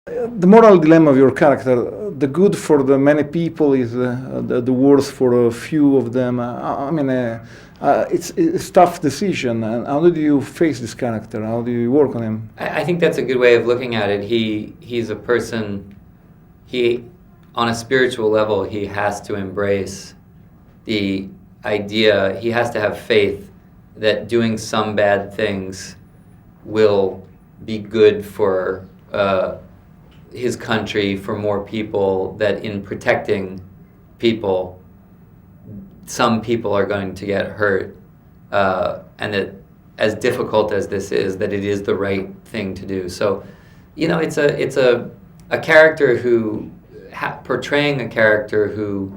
The moral dilemma of your character, the good for the many people is the worst for a few of them. It's tough decision. And how do you face this character? How do you work on him? I think that's a good way of looking at it. He's a person, on a spiritual level, he has to embrace the idea, he has to have faith that doing some bad things will be good for his country, for more people, that in protecting people, some people are going to get hurt, and that as difficult as this is, that it is the right thing to do. So, it's a character who, portraying a character who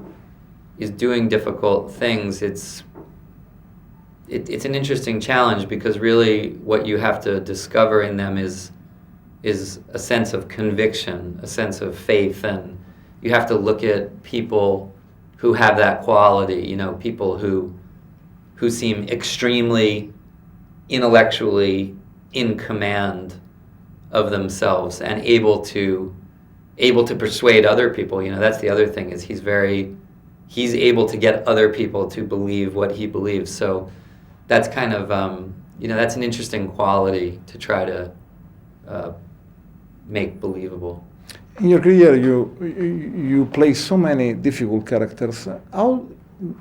is doing difficult things, it's an interesting challenge, because really what you have to discover in them is a sense of conviction, a sense of faith, and you have to look at people who have that quality, people who seem extremely intellectually in command of themselves and able to persuade other people. That's the other thing, is he's able to get other people to believe what he believes. So that's kind of, that's an interesting quality to try to make believable. In your career, you play so many difficult characters. How,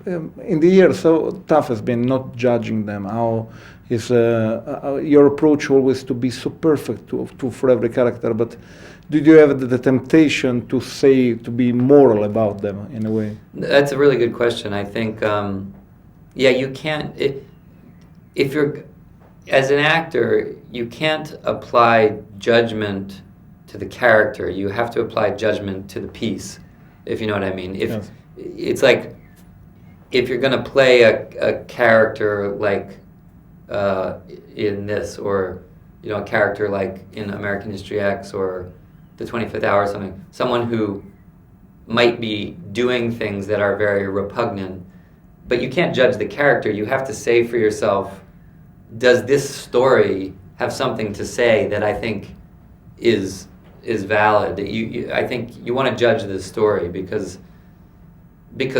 in the years, how tough has been not judging them? How is your approach always to be so perfect for every character? But did you have the temptation to be moral about them in a way? That's a really good question. I think, you can't. If you're, as an actor, you can't apply judgment to the character. You have to apply judgment to the piece, if you know what I mean. Yes. It's like, if you're going to play a character like in this, or a character like in American History X or The 25th Hour or something, someone who might be doing things that are very repugnant, but you can't judge the character. You have to say for yourself, does this story have something to say that I think is valid? I think you want to judge the story, because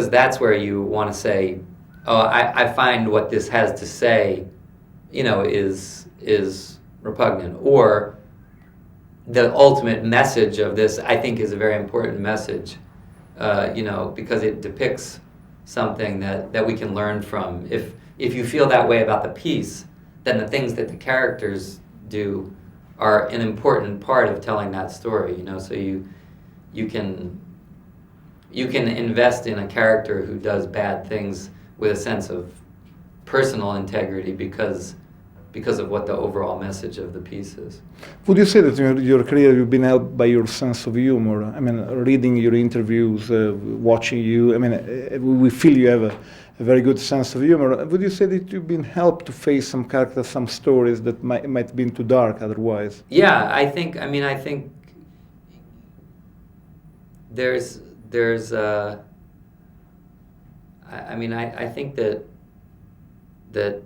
that's where you want to say, oh, I find what this has to say, is repugnant, or the ultimate message of this, I think, is a very important message, because it depicts something that we can learn from. If you feel that way about the piece, then the things that the characters do are an important part of telling that story. So you can invest in a character who does bad things with a sense of personal integrity, because of what the overall message of the piece is. Would you say that in your career you've been helped by your sense of humor? I mean, reading your interviews, watching you, we feel you have a very good sense of humor. Would you say that you've been helped to face some characters, some stories that might have been too dark otherwise? Yeah, I think there's I think that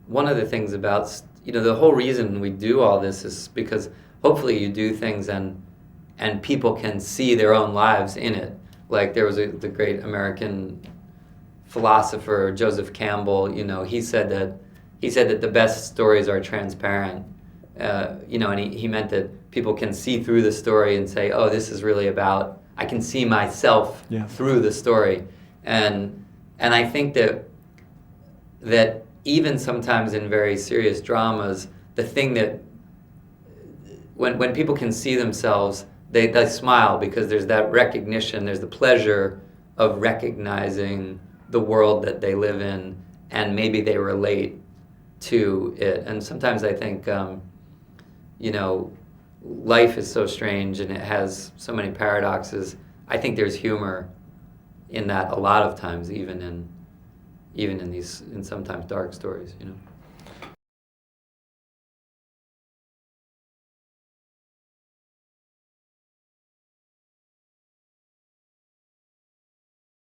one of the things about, the whole reason we do all this is because hopefully you do things and people can see their own lives in it. Like there was the great American philosopher Joseph Campbell, he said that the best stories are transparent, and he meant that people can see through the story and say, oh, this is really about, I can see myself through the story. And I think that even sometimes in very serious dramas, the thing that, when people can see themselves, they smile, because there's that recognition, there's the pleasure of recognizing the world that they live in, and maybe they relate to it. And sometimes I think, life is so strange and it has so many paradoxes. I think there's humor in that a lot of times, even in these sometimes dark stories,